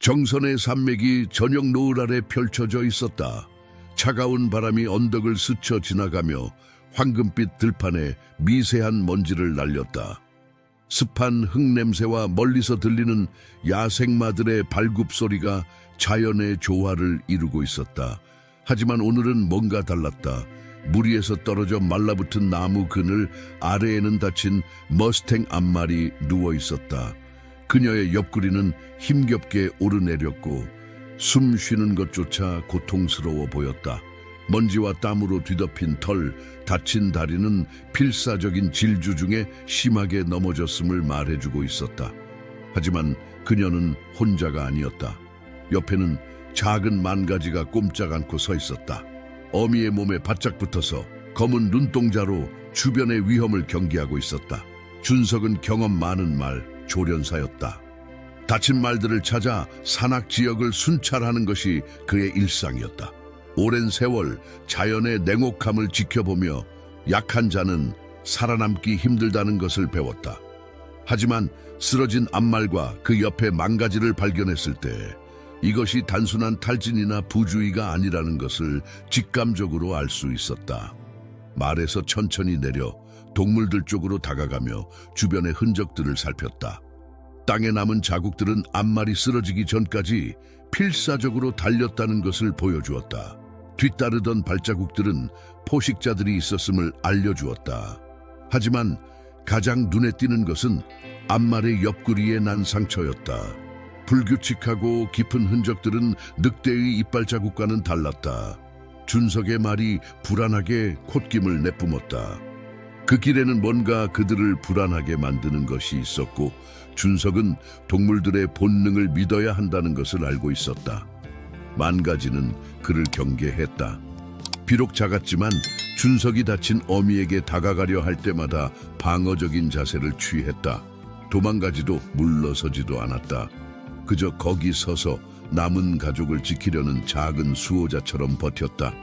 정선의 산맥이 저녁 노을 아래 펼쳐져 있었다. 차가운 바람이 언덕을 스쳐 지나가며 황금빛 들판에 미세한 먼지를 날렸다. 습한 흙냄새와 멀리서 들리는 야생마들의 발굽 소리가 자연의 조화를 이루고 있었다. 하지만 오늘은 뭔가 달랐다. 무리에서 떨어져 말라붙은 나무 그늘 아래에는 다친 머스탱 앞말이 누워 있었다. 그녀의 옆구리는 힘겹게 오르내렸고 숨 쉬는 것조차 고통스러워 보였다. 먼지와 땀으로 뒤덮인 털, 다친 다리는 필사적인 질주 중에 심하게 넘어졌음을 말해주고 있었다. 하지만 그녀는 혼자가 아니었다. 옆에는 작은 만가지가 꼼짝 않고 서 있었다. 어미의 몸에 바짝 붙어서 검은 눈동자로 주변의 위험을 경계하고 있었다. 준석은 경험 많은 말, 조련사였다. 다친 말들을 찾아 산악 지역을 순찰하는 것이 그의 일상이었다. 오랜 세월 자연의 냉혹함을 지켜보며 약한 자는 살아남기 힘들다는 것을 배웠다. 하지만 쓰러진 앞말과 그 옆에 망가지를 발견했을 때 이것이 단순한 탈진이나 부주의가 아니라는 것을 직감적으로 알 수 있었다. 말에서 천천히 내려 동물들 쪽으로 다가가며 주변의 흔적들을 살폈다. 땅에 남은 자국들은 앞말이 쓰러지기 전까지 필사적으로 달렸다는 것을 보여주었다. 뒤따르던 발자국들은 포식자들이 있었음을 알려주었다. 하지만 가장 눈에 띄는 것은 앞말의 옆구리에 난 상처였다. 불규칙하고 깊은 흔적들은 늑대의 이빨 자국과는 달랐다. 준석의 말이 불안하게 콧김을 내뿜었다. 그 길에는 뭔가 그들을 불안하게 만드는 것이 있었고 준석은 동물들의 본능을 믿어야 한다는 것을 알고 있었다. 만가지는 그를 경계했다. 비록 작았지만 준석이 다친 어미에게 다가가려 할 때마다 방어적인 자세를 취했다. 도망가지도 물러서지도 않았다. 그저 거기 서서 남은 가족을 지키려는 작은 수호자처럼 버텼다.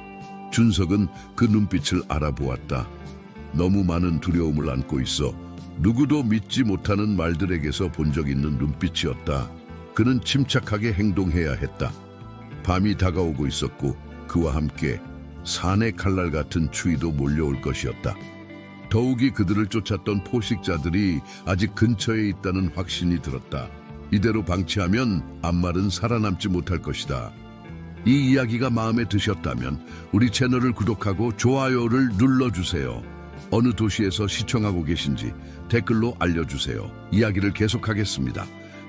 준석은 그 눈빛을 알아보았다. 너무 많은 두려움을 안고 있어 누구도 믿지 못하는 말들에게서 본 적 있는 눈빛이었다. 그는 침착하게 행동해야 했다. 밤이 다가오고 있었고 그와 함께 산의 칼날 같은 추위도 몰려올 것이었다. 더욱이 그들을 쫓았던 포식자들이 아직 근처에 있다는 확신이 들었다. 이대로 방치하면 앞말은 살아남지 못할 것이다. 이 이야기가 마음에 드셨다면 우리 채널을 구독하고 좋아요를 눌러주세요. 어느 도시에서 시청하고 계신지 댓글로 알려주세요. 이야기를 계속하겠습니다.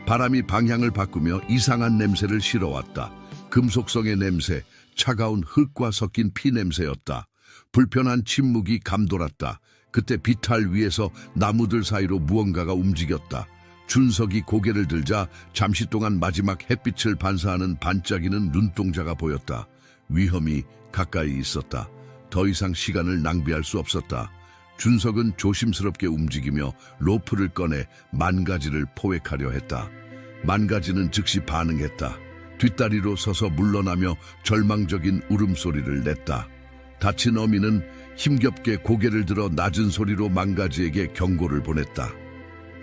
바람이 방향을 바꾸며 이상한 냄새를 실어왔다. 금속성의 냄새, 차가운 흙과 섞인 피 냄새였다. 불편한 침묵이 감돌았다. 그때 비탈 위에서 나무들 사이로 무언가가 움직였다. 준석이 고개를 들자 잠시 동안 마지막 햇빛을 반사하는 반짝이는 눈동자가 보였다. 위험이 가까이 있었다. 더 이상 시간을 낭비할 수 없었다. 준석은 조심스럽게 움직이며 로프를 꺼내 만가지를 포획하려 했다. 만가지는 즉시 반응했다. 뒷다리로 서서 물러나며 절망적인 울음소리를 냈다. 다친 어미는 힘겹게 고개를 들어 낮은 소리로 만가지에게 경고를 보냈다.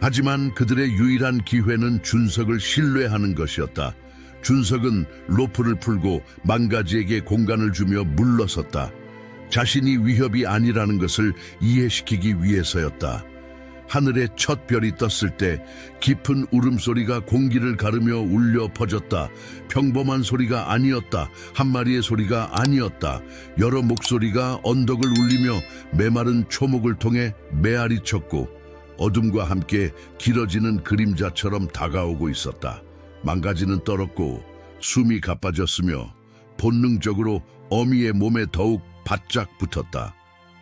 하지만 그들의 유일한 기회는 준석을 신뢰하는 것이었다. 준석은 로프를 풀고 만가지에게 공간을 주며 물러섰다. 자신이 위협이 아니라는 것을 이해시키기 위해서였다. 하늘에 첫 별이 떴을 때 깊은 울음소리가 공기를 가르며 울려 퍼졌다. 평범한 소리가 아니었다. 한 마리의 소리가 아니었다. 여러 목소리가 언덕을 울리며 메마른 초목을 통해 메아리 쳤고 어둠과 함께 길어지는 그림자처럼 다가오고 있었다. 망가지는 떨었고 숨이 가빠졌으며 본능적으로 어미의 몸에 더욱 바짝 붙었다.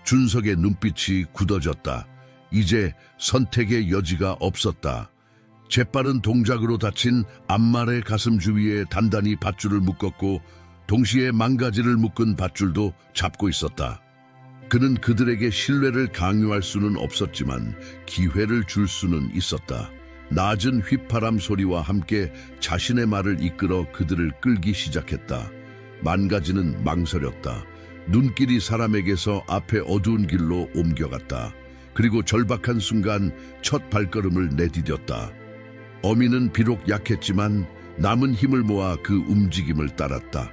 준석의 눈빛이 굳어졌다. 이제 선택의 여지가 없었다. 재빠른 동작으로 다친 앞말의 가슴 주위에 단단히 밧줄을 묶었고 동시에 만가지를 묶은 밧줄도 잡고 있었다. 그는 그들에게 신뢰를 강요할 수는 없었지만 기회를 줄 수는 있었다. 낮은 휘파람 소리와 함께 자신의 말을 이끌어 그들을 끌기 시작했다. 만가지는 망설였다. 눈길이 사람에게서 앞에 어두운 길로 옮겨갔다. 그리고 절박한 순간 첫 발걸음을 내디뎠다. 어미는 비록 약했지만 남은 힘을 모아 그 움직임을 따랐다.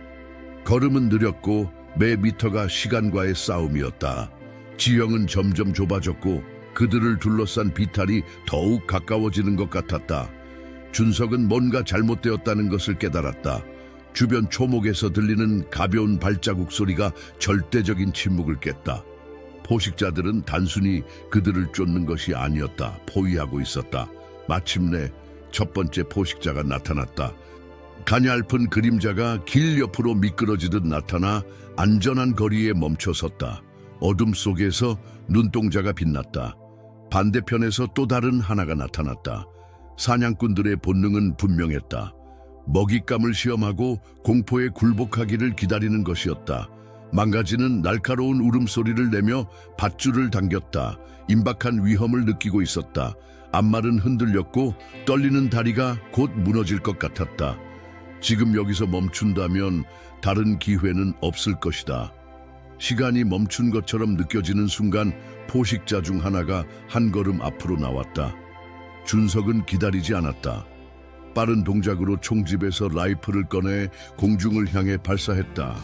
걸음은 느렸고 매 미터가 시간과의 싸움이었다. 지형은 점점 좁아졌고 그들을 둘러싼 비탈이 더욱 가까워지는 것 같았다. 준석은 뭔가 잘못되었다는 것을 깨달았다. 주변 초목에서 들리는 가벼운 발자국 소리가 절대적인 침묵을 깼다. 포식자들은 단순히 그들을 쫓는 것이 아니었다. 포위하고 있었다. 마침내 첫 번째 포식자가 나타났다. 가냘픈 그림자가 길 옆으로 미끄러지듯 나타나 안전한 거리에 멈춰섰다. 어둠 속에서 눈동자가 빛났다. 반대편에서 또 다른 하나가 나타났다. 사냥꾼들의 본능은 분명했다. 먹잇감을 시험하고 공포에 굴복하기를 기다리는 것이었다. 망가지는 날카로운 울음소리를 내며 밧줄을 당겼다. 임박한 위험을 느끼고 있었다. 앞말은 흔들렸고 떨리는 다리가 곧 무너질 것 같았다. 지금 여기서 멈춘다면 다른 기회는 없을 것이다. 시간이 멈춘 것처럼 느껴지는 순간 포식자 중 하나가 한 걸음 앞으로 나왔다. 준석은 기다리지 않았다. 빠른 동작으로 총집에서 라이플을 꺼내 공중을 향해 발사했다.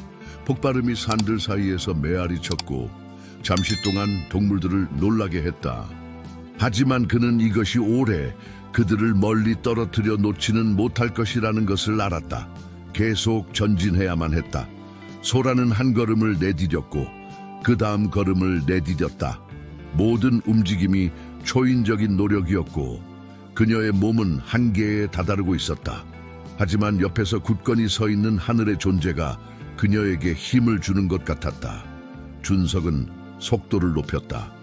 폭발음이 산들 사이에서 메아리 쳤고 잠시 동안 동물들을 놀라게 했다. 하지만 그는 이것이 오래 그들을 멀리 떨어뜨려 놓지는 못할 것이라는 것을 알았다. 계속 전진해야만 했다. 소라는 한 걸음을 내디뎠고 그 다음 걸음을 내디뎠다. 모든 움직임이 초인적인 노력이었고 그녀의 몸은 한계에 다다르고 있었다. 하지만 옆에서 굳건히 서 있는 하늘의 존재가 그녀에게 힘을 주는 것 같았다. 준석은 속도를 높였다.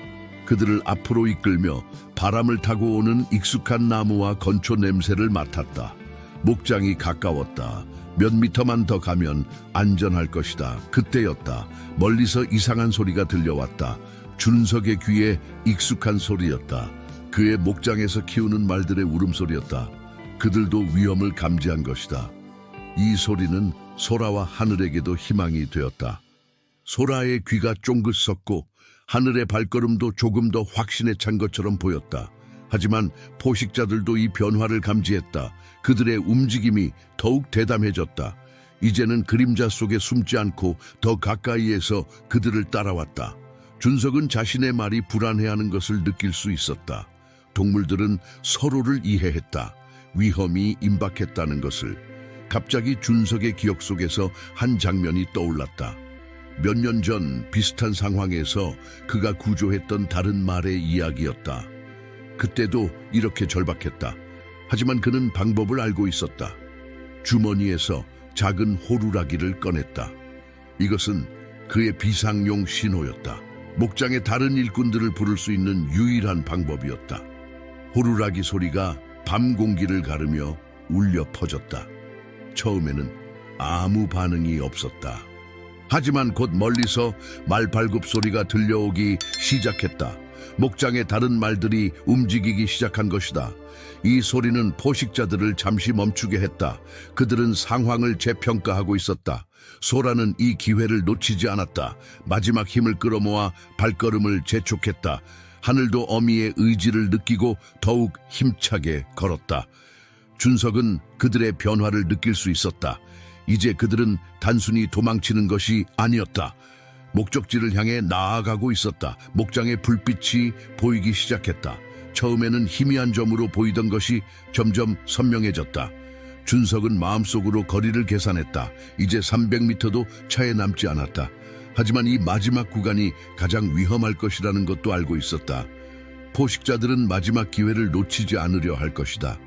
그들을 앞으로 이끌며 바람을 타고 오는 익숙한 나무와 건초 냄새를 맡았다. 목장이 가까웠다. 몇 미터만 더 가면 안전할 것이다. 그때였다. 멀리서 이상한 소리가 들려왔다. 준석의 귀에 익숙한 소리였다. 그의 목장에서 키우는 말들의 울음소리였다. 그들도 위험을 감지한 것이다. 이 소리는 소라와 하늘에게도 희망이 되었다. 소라의 귀가 쫑긋 섰고 하늘의 발걸음도 조금 더 확신에 찬 것처럼 보였다. 하지만 포식자들도 이 변화를 감지했다. 그들의 움직임이 더욱 대담해졌다. 이제는 그림자 속에 숨지 않고 더 가까이에서 그들을 따라왔다. 준석은 자신의 말이 불안해하는 것을 느낄 수 있었다. 동물들은 서로를 이해했다. 위험이 임박했다는 것을. 갑자기 준석의 기억 속에서 한 장면이 떠올랐다. 몇 년 전 비슷한 상황에서 그가 구조했던 다른 말의 이야기였다. 그때도 이렇게 절박했다. 하지만 그는 방법을 알고 있었다. 주머니에서 작은 호루라기를 꺼냈다. 이것은 그의 비상용 신호였다. 목장의 다른 일꾼들을 부를 수 있는 유일한 방법이었다. 호루라기 소리가 밤 공기를 가르며 울려 퍼졌다. 처음에는 아무 반응이 없었다. 하지만 곧 멀리서 말발굽 소리가 들려오기 시작했다. 목장의 다른 말들이 움직이기 시작한 것이다. 이 소리는 포식자들을 잠시 멈추게 했다. 그들은 상황을 재평가하고 있었다. 소라는 이 기회를 놓치지 않았다. 마지막 힘을 끌어모아 발걸음을 재촉했다. 하늘도 어미의 의지를 느끼고 더욱 힘차게 걸었다. 준석은 그들의 변화를 느낄 수 있었다. 이제 그들은 단순히 도망치는 것이 아니었다. 목적지를 향해 나아가고 있었다. 목장의 불빛이 보이기 시작했다. 처음에는 희미한 점으로 보이던 것이 점점 선명해졌다. 준석은 마음속으로 거리를 계산했다. 이제 300m도 차에 남지 않았다. 하지만 이 마지막 구간이 가장 위험할 것이라는 것도 알고 있었다. 포식자들은 마지막 기회를 놓치지 않으려 할 것이다.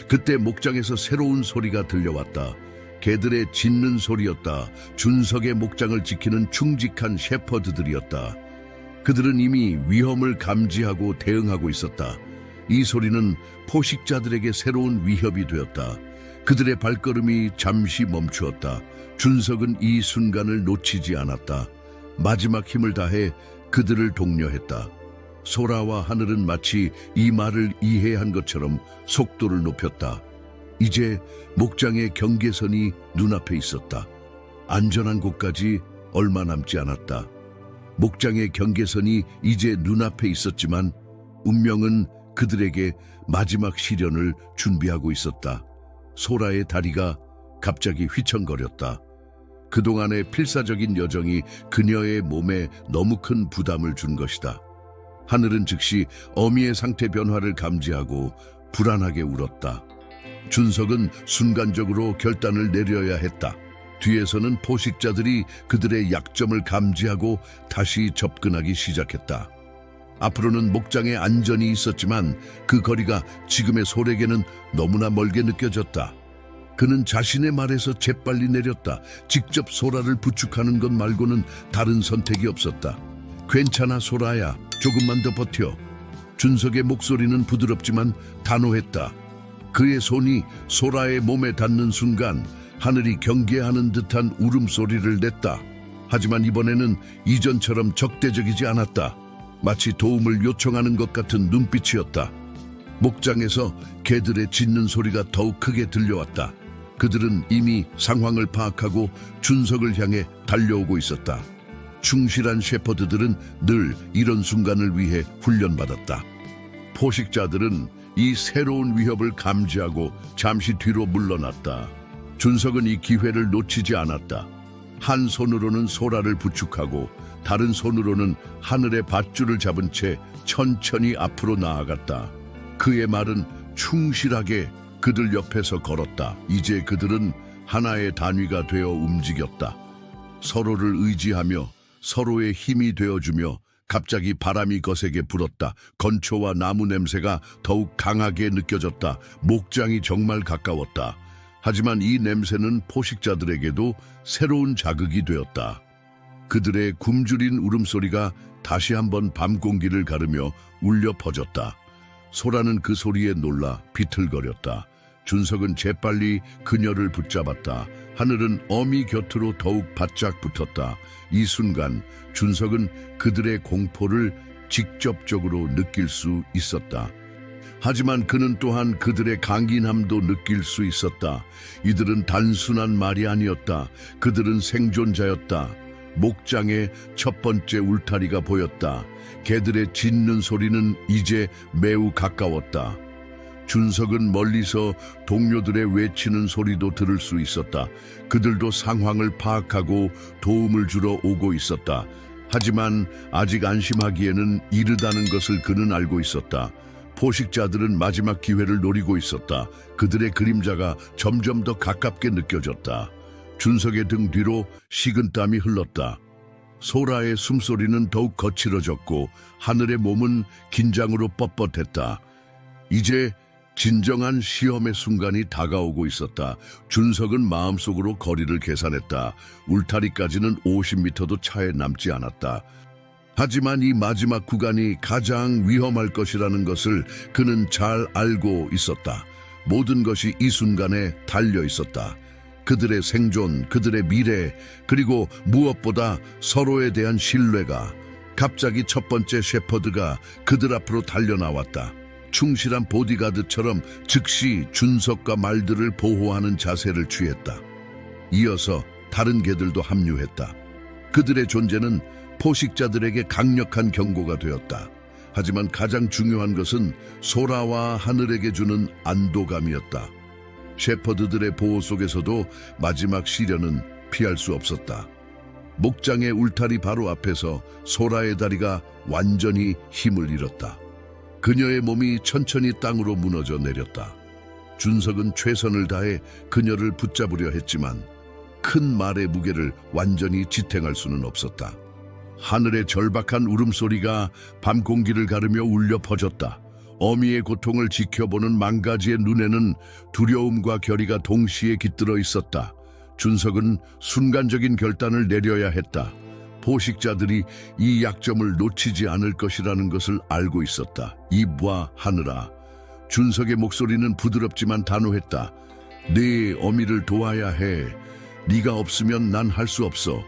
그때 목장에서 새로운 소리가 들려왔다. 개들의 짖는 소리였다. 준석의 목장을 지키는 충직한 셰퍼드들이었다. 그들은 이미 위험을 감지하고 대응하고 있었다. 이 소리는 포식자들에게 새로운 위협이 되었다. 그들의 발걸음이 잠시 멈추었다. 준석은 이 순간을 놓치지 않았다. 마지막 힘을 다해 그들을 독려했다. 소라와 하늘은 마치 이 말을 이해한 것처럼 속도를 높였다. 이제 목장의 경계선이 눈앞에 있었다. 안전한 곳까지 얼마 남지 않았다. 목장의 경계선이 이제 눈앞에 있었지만 운명은 그들에게 마지막 시련을 준비하고 있었다. 소라의 다리가 갑자기 휘청거렸다. 그동안의 필사적인 여정이 그녀의 몸에 너무 큰 부담을 준 것이다. 하늘은 즉시 어미의 상태 변화를 감지하고 불안하게 울었다. 준석은 순간적으로 결단을 내려야 했다. 뒤에서는 포식자들이 그들의 약점을 감지하고 다시 접근하기 시작했다. 앞으로는 목장에 안전이 있었지만 그 거리가 지금의 소에게는 너무나 멀게 느껴졌다. 그는 자신의 말에서 재빨리 내렸다. 직접 소라를 부축하는 것 말고는 다른 선택이 없었다. 괜찮아 소라야, 조금만 더 버텨. 준석의 목소리는 부드럽지만 단호했다. 그의 손이 소라의 몸에 닿는 순간 하늘이 경계하는 듯한 울음소리를 냈다. 하지만 이번에는 이전처럼 적대적이지 않았다. 마치 도움을 요청하는 것 같은 눈빛이었다. 목장에서 개들의 짖는 소리가 더욱 크게 들려왔다. 그들은 이미 상황을 파악하고 준석을 향해 달려오고 있었다. 충실한 셰퍼드들은 늘 이런 순간을 위해 훈련받았다. 포식자들은 이 새로운 위협을 감지하고 잠시 뒤로 물러났다. 준석은 이 기회를 놓치지 않았다. 한 손으로는 소라를 부축하고 다른 손으로는 하늘의 밧줄을 잡은 채 천천히 앞으로 나아갔다. 그의 말은 충실하게 그들 옆에서 걸었다. 이제 그들은 하나의 단위가 되어 움직였다. 서로를 의지하며 서로의 힘이 되어주며 갑자기 바람이 거세게 불었다. 건초와 나무 냄새가 더욱 강하게 느껴졌다. 목장이 정말 가까웠다. 하지만 이 냄새는 포식자들에게도 새로운 자극이 되었다. 그들의 굶주린 울음소리가 다시 한번 밤 공기를 가르며 울려 퍼졌다. 소라는 그 소리에 놀라 비틀거렸다. 준석은 재빨리 그녀를 붙잡았다. 하늘은 어미 곁으로 더욱 바짝 붙었다. 이 순간 준석은 그들의 공포를 직접적으로 느낄 수 있었다. 하지만 그는 또한 그들의 강인함도 느낄 수 있었다. 이들은 단순한 말이 아니었다. 그들은 생존자였다. 목장의 첫 번째 울타리가 보였다. 개들의 짖는 소리는 이제 매우 가까웠다. 준석은 멀리서 동료들의 외치는 소리도 들을 수 있었다. 그들도 상황을 파악하고 도움을 주러 오고 있었다. 하지만 아직 안심하기에는 이르다는 것을 그는 알고 있었다. 포식자들은 마지막 기회를 노리고 있었다. 그들의 그림자가 점점 더 가깝게 느껴졌다. 준석의 등 뒤로 식은땀이 흘렀다. 소라의 숨소리는 더욱 거칠어졌고 하늘의 몸은 긴장으로 뻣뻣했다. 이제 진정한 시험의 순간이 다가오고 있었다. 준석은 마음속으로 거리를 계산했다. 울타리까지는 50m도 차에 남지 않았다. 하지만 이 마지막 구간이 가장 위험할 것이라는 것을 그는 잘 알고 있었다. 모든 것이 이 순간에 달려 있었다. 그들의 생존, 그들의 미래, 그리고 무엇보다 서로에 대한 신뢰가. 갑자기 첫 번째 셰퍼드가 그들 앞으로 달려나왔다. 충실한 보디가드처럼 즉시 준석과 말들을 보호하는 자세를 취했다. 이어서 다른 개들도 합류했다. 그들의 존재는 포식자들에게 강력한 경고가 되었다. 하지만 가장 중요한 것은 소라와 하늘에게 주는 안도감이었다. 셰퍼드들의 보호 속에서도 마지막 시련은 피할 수 없었다. 목장의 울타리 바로 앞에서 소라의 다리가 완전히 힘을 잃었다. 그녀의 몸이 천천히 땅으로 무너져 내렸다. 준석은 최선을 다해 그녀를 붙잡으려 했지만 큰 말의 무게를 완전히 지탱할 수는 없었다. 하늘의 절박한 울음소리가 밤 공기를 가르며 울려 퍼졌다. 어미의 고통을 지켜보는 망가지의 눈에는 두려움과 결의가 동시에 깃들어 있었다. 준석은 순간적인 결단을 내려야 했다. 포식자들이 이 약점을 놓치지 않을 것이라는 것을 알고 있었다. 입과 하늘아. 준석의 목소리는 부드럽지만 단호했다. 네 어미를 도와야 해. 네가 없으면 난 할 수 없어.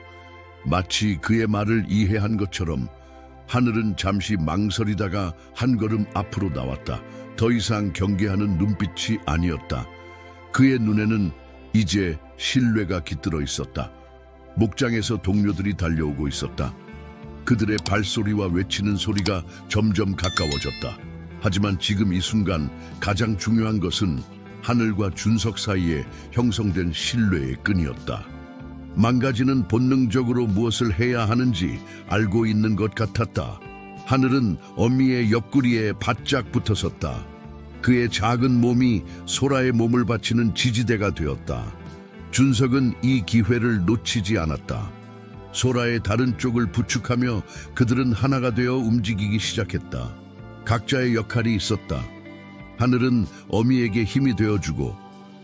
마치 그의 말을 이해한 것처럼 하늘은 잠시 망설이다가 한 걸음 앞으로 나왔다. 더 이상 경계하는 눈빛이 아니었다. 그의 눈에는 이제 신뢰가 깃들어 있었다. 목장에서 동료들이 달려오고 있었다. 그들의 발소리와 외치는 소리가 점점 가까워졌다. 하지만 지금 이 순간 가장 중요한 것은 하늘과 준석 사이에 형성된 신뢰의 끈이었다. 망가지는 본능적으로 무엇을 해야 하는지 알고 있는 것 같았다. 하늘은 어미의 옆구리에 바짝 붙어섰다. 그의 작은 몸이 소라의 몸을 받치는 지지대가 되었다. 준석은 이 기회를 놓치지 않았다. 소라의 다른 쪽을 부축하며 그들은 하나가 되어 움직이기 시작했다. 각자의 역할이 있었다. 하늘은 어미에게 힘이 되어주고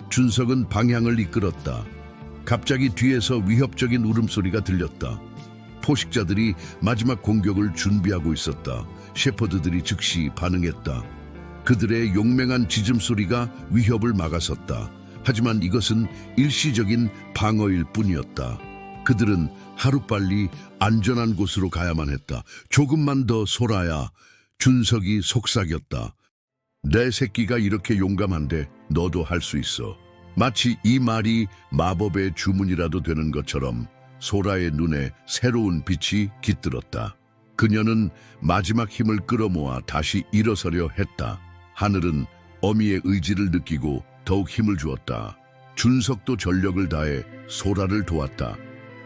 준석은 방향을 이끌었다. 갑자기 뒤에서 위협적인 울음소리가 들렸다. 포식자들이 마지막 공격을 준비하고 있었다. 셰퍼드들이 즉시 반응했다. 그들의 용맹한 짖음소리가 위협을 막아섰다. 하지만 이것은 일시적인 방어일 뿐이었다. 그들은 하루빨리 안전한 곳으로 가야만 했다. 조금만 더 소라야. 준석이 속삭였다. 내 새끼가 이렇게 용감한데 너도 할 수 있어. 마치 이 말이 마법의 주문이라도 되는 것처럼 소라의 눈에 새로운 빛이 깃들었다. 그녀는 마지막 힘을 끌어모아 다시 일어서려 했다. 하늘은 어미의 의지를 느끼고 더욱 힘을 주었다. 준석도 전력을 다해 소라를 도왔다.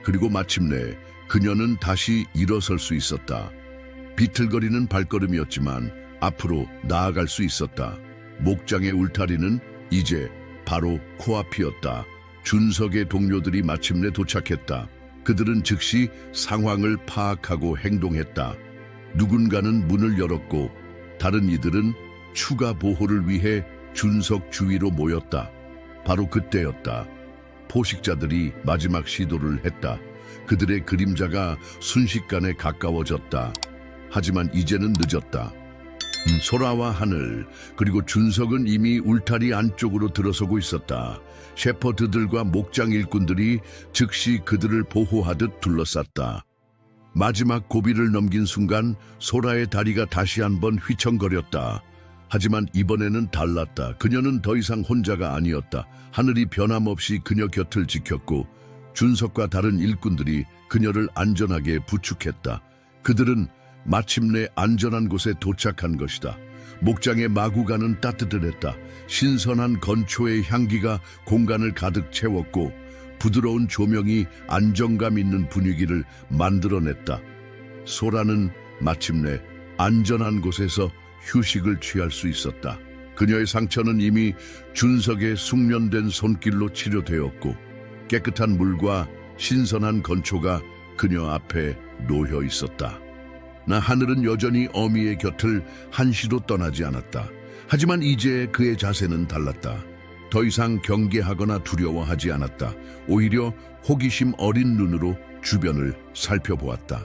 그리고 마침내 그녀는 다시 일어설 수 있었다. 비틀거리는 발걸음이었지만 앞으로 나아갈 수 있었다. 목장의 울타리는 이제 바로 코앞이었다. 준석의 동료들이 마침내 도착했다. 그들은 즉시 상황을 파악하고 행동했다. 누군가는 문을 열었고 다른 이들은 추가 보호를 위해 준석 주위로 모였다. 바로 그때였다. 포식자들이 마지막 시도를 했다. 그들의 그림자가 순식간에 가까워졌다. 하지만 이제는 늦었다. 소라와 하늘 그리고 준석은 이미 울타리 안쪽으로 들어서고 있었다. 셰퍼드들과 목장 일꾼들이 즉시 그들을 보호하듯 둘러쌌다. 마지막 고비를 넘긴 순간 소라의 다리가 다시 한번 휘청거렸다. 하지만 이번에는 달랐다. 그녀는 더 이상 혼자가 아니었다. 하늘이 변함없이 그녀 곁을 지켰고 준석과 다른 일꾼들이 그녀를 안전하게 부축했다. 그들은 마침내 안전한 곳에 도착한 것이다. 목장의 마구간은 따뜻했다. 신선한 건초의 향기가 공간을 가득 채웠고 부드러운 조명이 안정감 있는 분위기를 만들어냈다. 소라는 마침내 안전한 곳에서 휴식을 취할 수 있었다. 그녀의 상처는 이미 준석의 숙련된 손길로 치료되었고 깨끗한 물과 신선한 건초가 그녀 앞에 놓여 있었다. 나 하늘은 여전히 어미의 곁을 한시도 떠나지 않았다. 하지만 이제 그의 자세는 달랐다. 더 이상 경계하거나 두려워하지 않았다. 오히려 호기심 어린 눈으로 주변을 살펴보았다.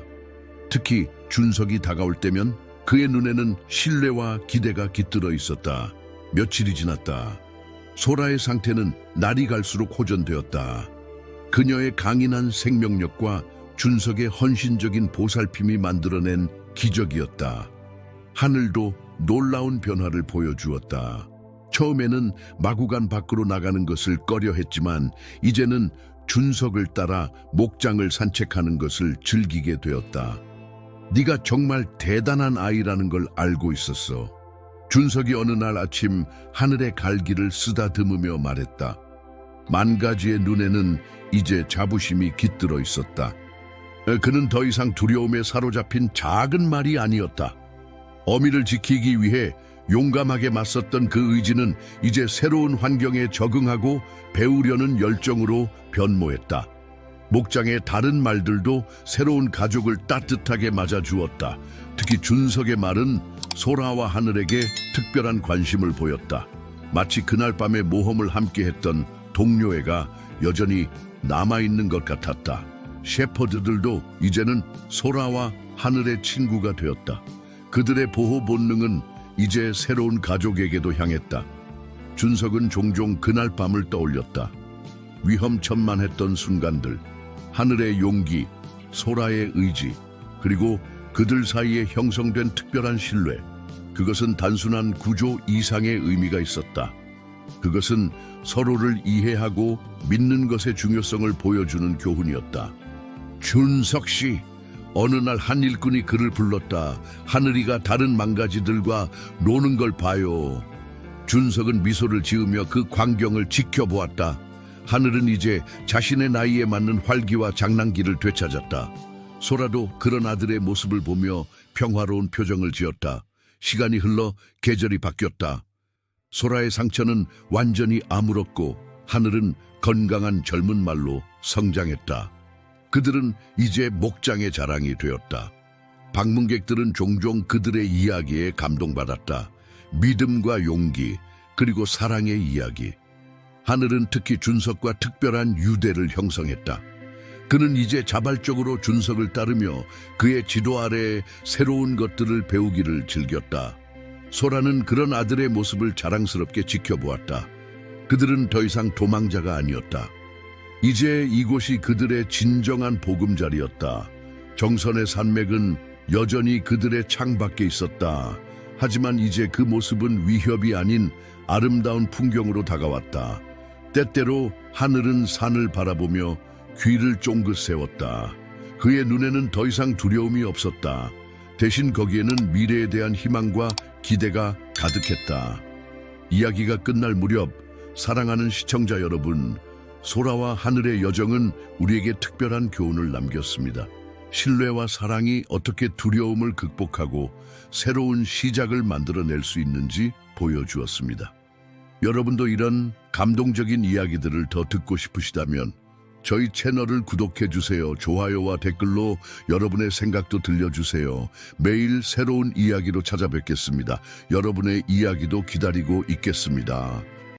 특히 준석이 다가올 때면 그의 눈에는 신뢰와 기대가 깃들어 있었다. 며칠이 지났다. 소라의 상태는 날이 갈수록 호전되었다. 그녀의 강인한 생명력과 준석의 헌신적인 보살핌이 만들어낸 기적이었다. 하늘도 놀라운 변화를 보여주었다. 처음에는 마구간 밖으로 나가는 것을 꺼려했지만 이제는 준석을 따라 목장을 산책하는 것을 즐기게 되었다. 네가 정말 대단한 아이라는 걸 알고 있었어. 준석이 어느 날 아침 하늘의 갈기를 쓰다듬으며 말했다. 만 가지의 눈에는 이제 자부심이 깃들어 있었다. 그는 더 이상 두려움에 사로잡힌 작은 말이 아니었다. 어미를 지키기 위해 용감하게 맞섰던 그 의지는 이제 새로운 환경에 적응하고 배우려는 열정으로 변모했다. 목장의 다른 말들도 새로운 가족을 따뜻하게 맞아주었다. 특히 준석의 말은 소라와 하늘에게 특별한 관심을 보였다. 마치 그날 밤에 모험을 함께했던 동료애가 여전히 남아있는 것 같았다. 셰퍼드들도 이제는 소라와 하늘의 친구가 되었다. 그들의 보호 본능은 이제 새로운 가족에게도 향했다. 준석은 종종 그날 밤을 떠올렸다. 위험천만했던 순간들, 하늘의 용기, 소라의 의지, 그리고 그들 사이에 형성된 특별한 신뢰. 그것은 단순한 구조 이상의 의미가 있었다. 그것은 서로를 이해하고 믿는 것의 중요성을 보여주는 교훈이었다. 준석 씨, 어느 날 한 일꾼이 그를 불렀다. 하늘이가 다른 망가지들과 노는 걸 봐요. 준석은 미소를 지으며 그 광경을 지켜보았다. 하늘은 이제 자신의 나이에 맞는 활기와 장난기를 되찾았다. 소라도 그런 아들의 모습을 보며 평화로운 표정을 지었다. 시간이 흘러 계절이 바뀌었다. 소라의 상처는 완전히 아물었고 하늘은 건강한 젊은 말로 성장했다. 그들은 이제 목장의 자랑이 되었다. 방문객들은 종종 그들의 이야기에 감동받았다. 믿음과 용기, 그리고 사랑의 이야기. 하늘은 특히 준석과 특별한 유대를 형성했다. 그는 이제 자발적으로 준석을 따르며 그의 지도 아래 새로운 것들을 배우기를 즐겼다. 소라는 그런 아들의 모습을 자랑스럽게 지켜보았다. 그들은 더 이상 도망자가 아니었다. 이제 이곳이 그들의 진정한 보금자리였다. 정선의 산맥은 여전히 그들의 창밖에 있었다. 하지만 이제 그 모습은 위협이 아닌 아름다운 풍경으로 다가왔다. 때때로 하늘은 산을 바라보며 귀를 쫑긋 세웠다. 그의 눈에는 더 이상 두려움이 없었다. 대신 거기에는 미래에 대한 희망과 기대가 가득했다. 이야기가 끝날 무렵 사랑하는 시청자 여러분, 소라와 하늘의 여정은 우리에게 특별한 교훈을 남겼습니다. 신뢰와 사랑이 어떻게 두려움을 극복하고 새로운 시작을 만들어낼 수 있는지 보여주었습니다. 여러분도 이런 감동적인 이야기들을 더 듣고 싶으시다면 저희 채널을 구독해주세요. 좋아요와 댓글로 여러분의 생각도 들려주세요. 매일 새로운 이야기로 찾아뵙겠습니다. 여러분의 이야기도 기다리고 있겠습니다.